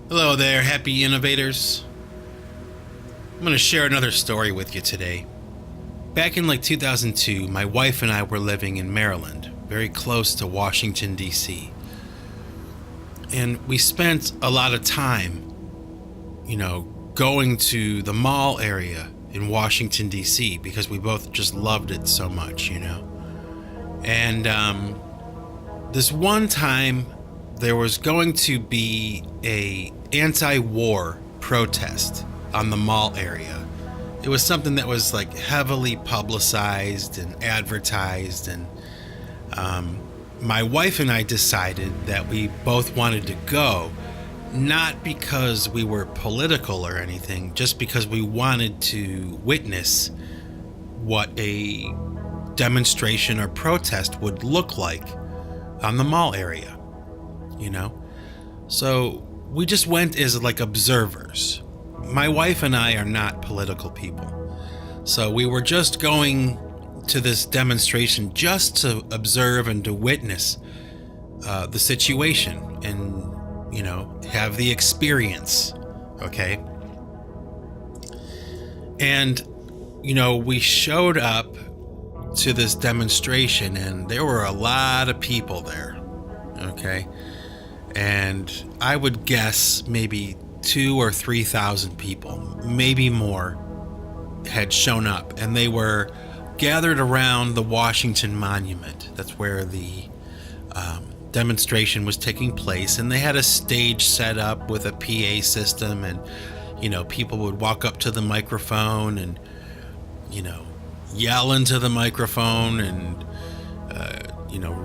Hello there, happy innovators. I'm going to share another story with you today. Back in 2002, my wife and I were living in Maryland, very close to Washington, D.C. And we spent a lot of time, going to the mall area in Washington, D.C. because we both just loved it so much, And this one time, there was going to be a anti-war protest on the mall area. It was something that was heavily publicized and advertised, and my wife and I decided that we both wanted to go, not because we were political or anything, just because we wanted to witness what a demonstration or protest would look like on the mall area. So we just went as observers. My wife and I are not political people, so we were just going to this demonstration just to observe and to witness the situation and have the experience. Okay. And we showed up to this demonstration and there were a lot of people there. Okay. And I would guess maybe 2,000 or 3,000 people, maybe more, had shown up, and they were gathered around the Washington Monument. That's where the demonstration was taking place, and they had a stage set up with a PA system, and people would walk up to the microphone and yell into the microphone and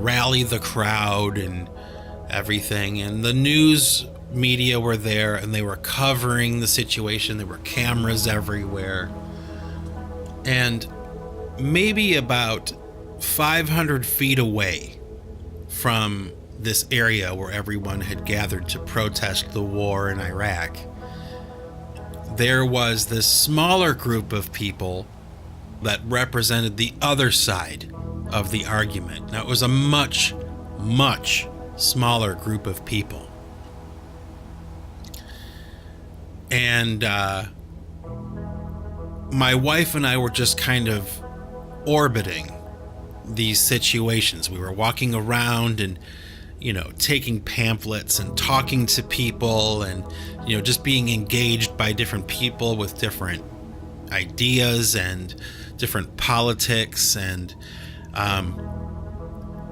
rally the crowd and everything. And the news media were there and they were covering the situation. There were cameras everywhere. And maybe about 500 feet away from this area where everyone had gathered to protest the war in Iraq, there was this smaller group of people that represented the other side of the argument. Now, it was a much, much smaller group of people. And my wife and I were just kind of orbiting these situations. We were walking around and, taking pamphlets and talking to people and, just being engaged by different people with different ideas and different politics. And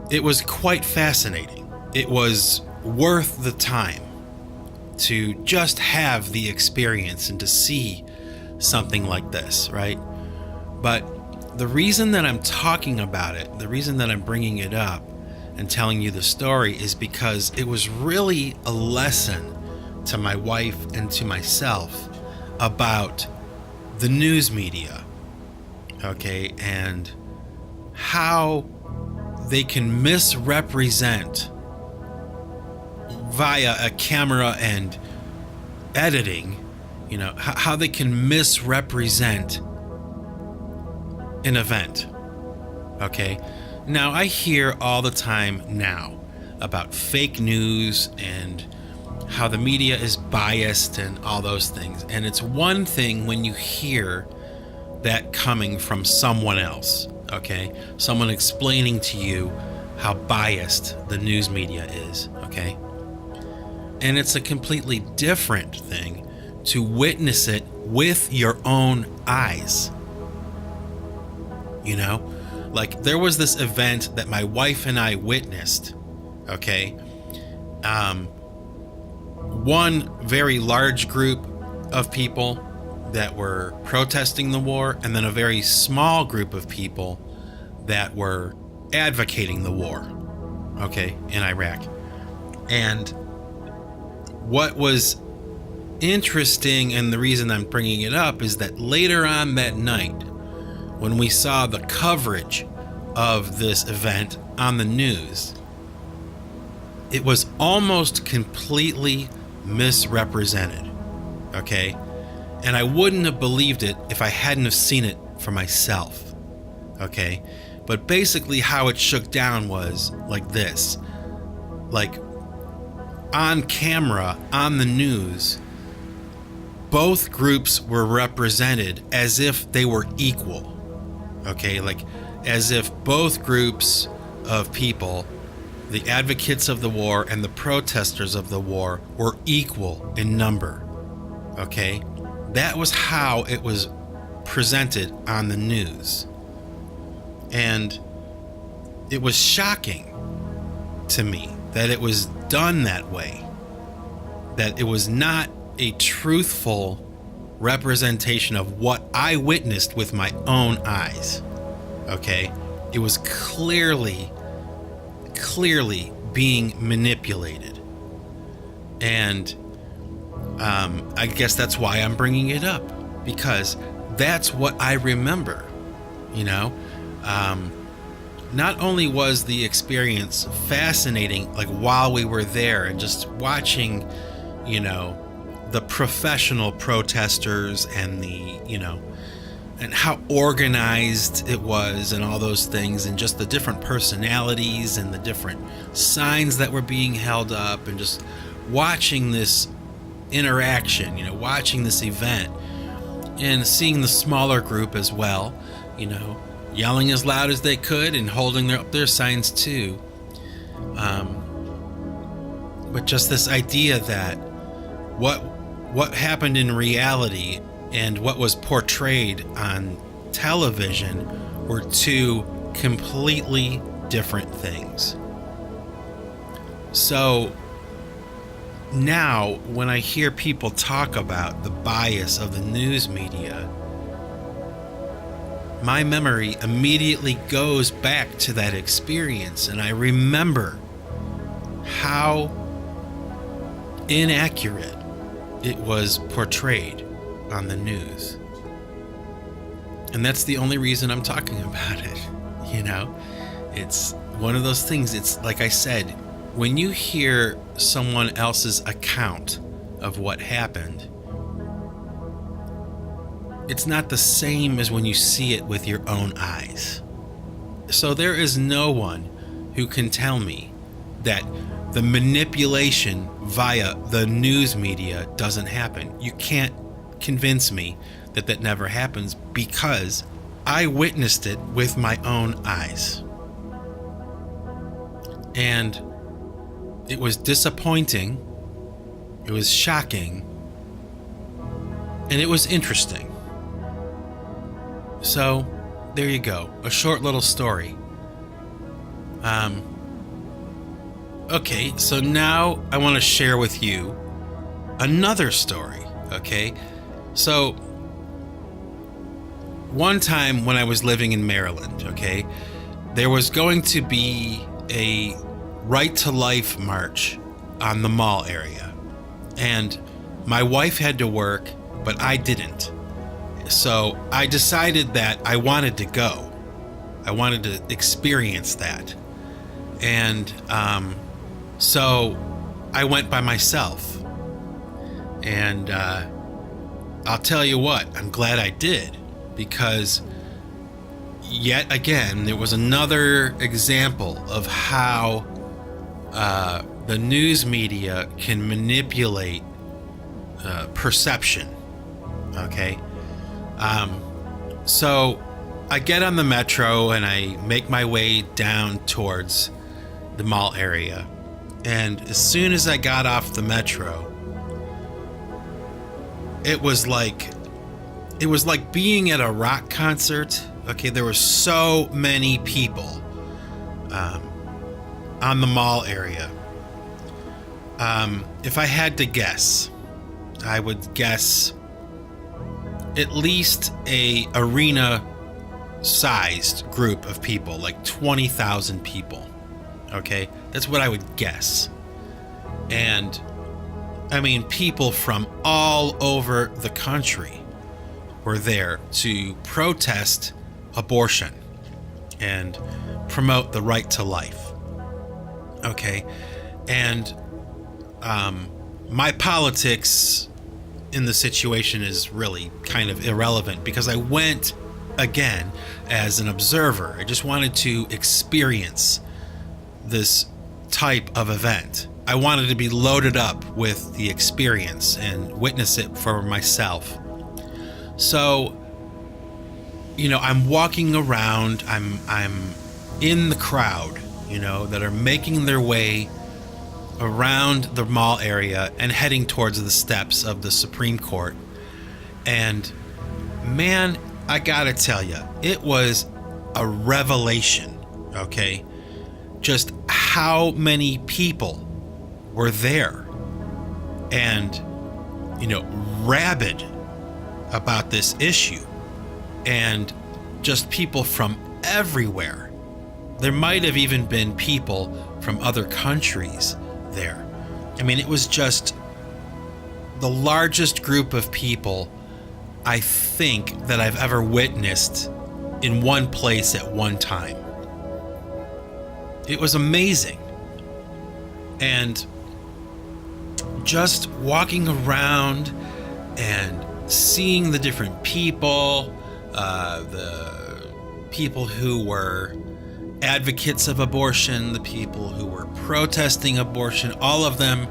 it was quite fascinating. It was worth the time to just have the experience and to see something like this, right? But the reason that I'm talking about it, the reason that I'm bringing it up and telling you the story is because it was really a lesson to my wife and to myself about the news media, okay, and how they can misrepresent via a camera and editing, how they can misrepresent an event. Okay. Now, I hear all the time now about fake news and how the media is biased and all those things. And it's one thing when you hear that coming from someone else, okay? Someone explaining to you how biased the news media is, okay? And it's a completely different thing to witness it with your own eyes. There was this event that my wife and I witnessed, okay? One very large group of people that were protesting the war, and then a very small group of people that were advocating the war, okay, in Iraq. And what was interesting, and the reason I'm bringing it up, is that later on that night, when we saw the coverage of this event on the news, it was almost completely misrepresented, okay? And I wouldn't have believed it if I hadn't have seen it for myself, okay? But basically how it shook down was like this. on camera, on the news, both groups were represented as if they were equal. Okay, like as if both groups of people, the advocates of the war and the protesters of the war, were equal in number. Okay, that was how it was presented on the news. And it was shocking to me that it was done that way, that it was not a truthful representation of what I witnessed with my own eyes. Okay, it was clearly being manipulated. And I guess that's why I'm bringing it up, because that's what I remember. You know, not only was the experience fascinating, like while we were there and just watching, you know, the professional protesters and the, you know, and how organized it was and all those things, and just the different personalities and the different signs that were being held up, and just watching this interaction, you know, watching this event, and seeing the smaller group as well, you know, yelling as loud as they could and holding up their signs too. But just this idea that what happened in reality and what was portrayed on television were two completely different things. So now when I hear people talk about the bias of the news media, my memory immediately goes back to that experience, and I remember how inaccurate it was portrayed on the news. And that's the only reason I'm talking about it. You know, it's one of those things. It's like I said, when you hear someone else's account of what happened, it's not the same as when you see it with your own eyes. So there is no one who can tell me that the manipulation via the news media doesn't happen. You can't convince me that that never happens, because I witnessed it with my own eyes. And it was disappointing, it was shocking, and it was interesting. So, there you go. A short little story. Okay, so now I want to share with you another story, okay? So, one time when I was living in Maryland, okay, there was going to be a Right to Life march on the mall area. And my wife had to work, but I didn't. So I decided that I wanted to go. I wanted to experience that. And so I went by myself. And I'll tell you what, I'm glad I did, because yet again, there was another example of how the news media can manipulate perception. Okay? So I get on the metro and I make my way down towards the mall area. And as soon as I got off the metro, it was like being at a rock concert. Okay, there were so many people on the mall area. If I had to guess, I would guess at least a arena-sized group of people, like 20,000 people. Okay, that's what I would guess. And I mean, people from all over the country were there to protest abortion and promote the right to life. Okay, and my politics in the situation is really kind of irrelevant, because I went again as an observer. I just wanted to experience this type of event. I wanted to be loaded up with the experience and witness it for myself. So, I'm walking around, I'm in the crowd, that are making their way around the mall area and heading towards the steps of the Supreme Court. And man, I gotta tell you, it was a revelation, okay? Just how many people were there and, rabid about this issue, and just people from everywhere. There might have even been people from other countries there. I mean, it was just the largest group of people I think that I've ever witnessed in one place at one time. It was amazing. And just walking around and seeing the different people, the people who were advocates of abortion, the people who were protesting abortion, all of them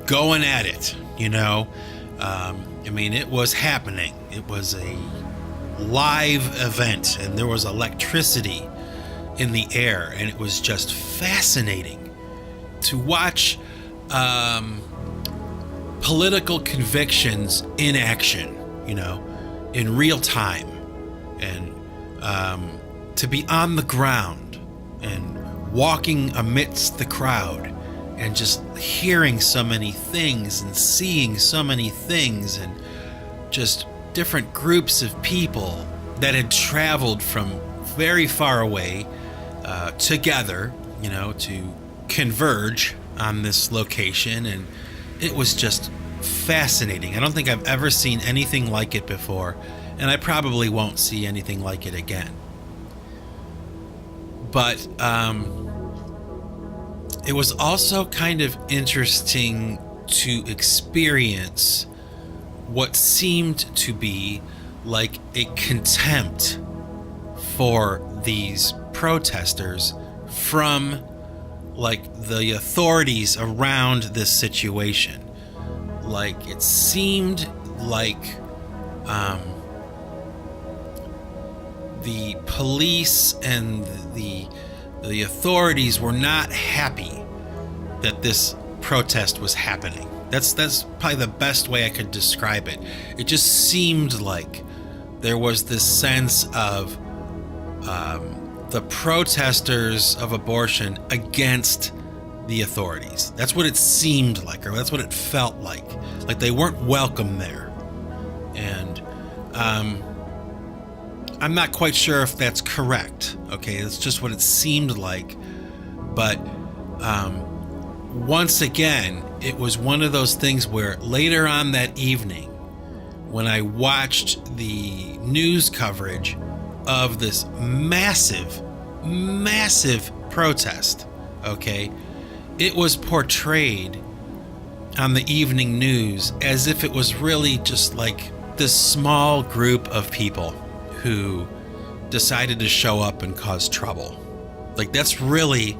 going at it, it was happening. It was a live event, and there was electricity in the air, and it was just fascinating to watch political convictions in action, in real time, and to be on the ground and walking amidst the crowd and just hearing so many things and seeing so many things, and just different groups of people that had traveled from very far away together, to converge on this location. And it was just fascinating. I don't think I've ever seen anything like it before, and I probably won't see anything like it again. But it was also kind of interesting to experience what seemed to be like a contempt for these protesters from the authorities around this situation. It seemed like the police and the authorities were not happy that this protest was happening. That's probably the best way I could describe it. It just seemed like there was this sense of the protesters of abortion against the authorities. That's what it seemed like, or that's what it felt like. Like they weren't welcome there. And I'm not quite sure if that's correct. Okay, it's just what it seemed like. But once again, it was one of those things where later on that evening, when I watched the news coverage of this massive protest, okay, it was portrayed on the evening news as if it was really just like this small group of people who decided to show up and cause trouble. Like, that's really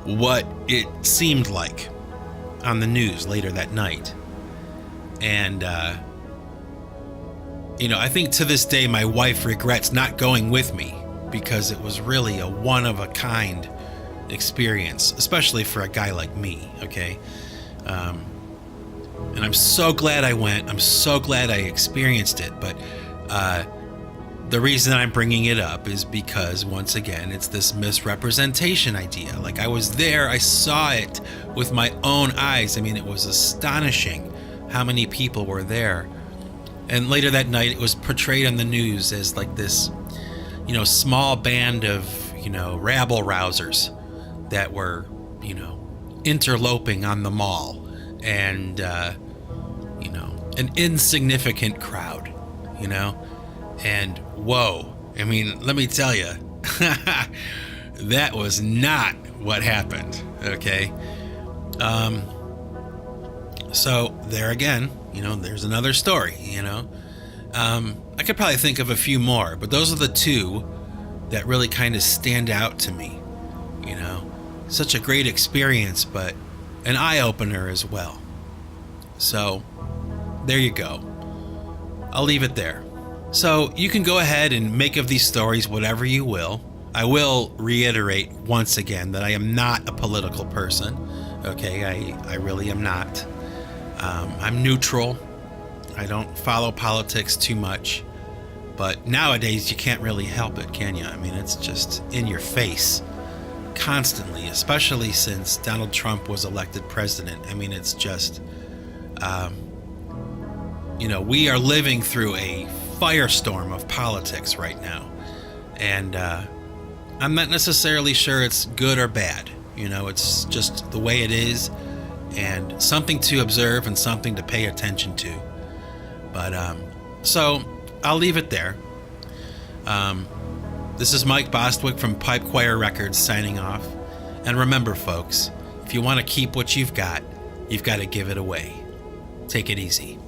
what it seemed like on the news later that night. And I think to this day my wife regrets not going with me, because it was really a one-of-a-kind experience, especially for a guy like me, okay? And I'm so glad I went. I'm so glad I experienced it. But the reason I'm bringing it up is because, once again, it's this misrepresentation idea. Like, I was there. I saw it with my own eyes. I mean, it was astonishing how many people were there. And later that night, it was portrayed on the news as like this, small band of, rabble-rousers that were, interloping on the mall, and, an insignificant crowd, and whoa, I mean, let me tell you, that was not what happened, okay? So there again, there's another story, I could probably think of a few more, but those are the two that really kind of stand out to me, such a great experience, but an eye-opener as well. So, there you go. I'll leave it there. So, you can go ahead and make of these stories whatever you will. I will reiterate once again that I am not a political person. Okay, I really am not. I'm neutral. I don't follow politics too much. But nowadays, you can't really help it, can you? I mean, it's just in your face constantly, especially since Donald Trump was elected president. I mean, it's just, we are living through a firestorm of politics right now. And I'm not necessarily sure it's good or bad. It's just the way it is, and something to observe and something to pay attention to. But, so I'll leave it there. This is Mike Bostwick from Pipe Choir Records signing off. And remember, folks, if you want to keep what you've got to give it away. Take it easy.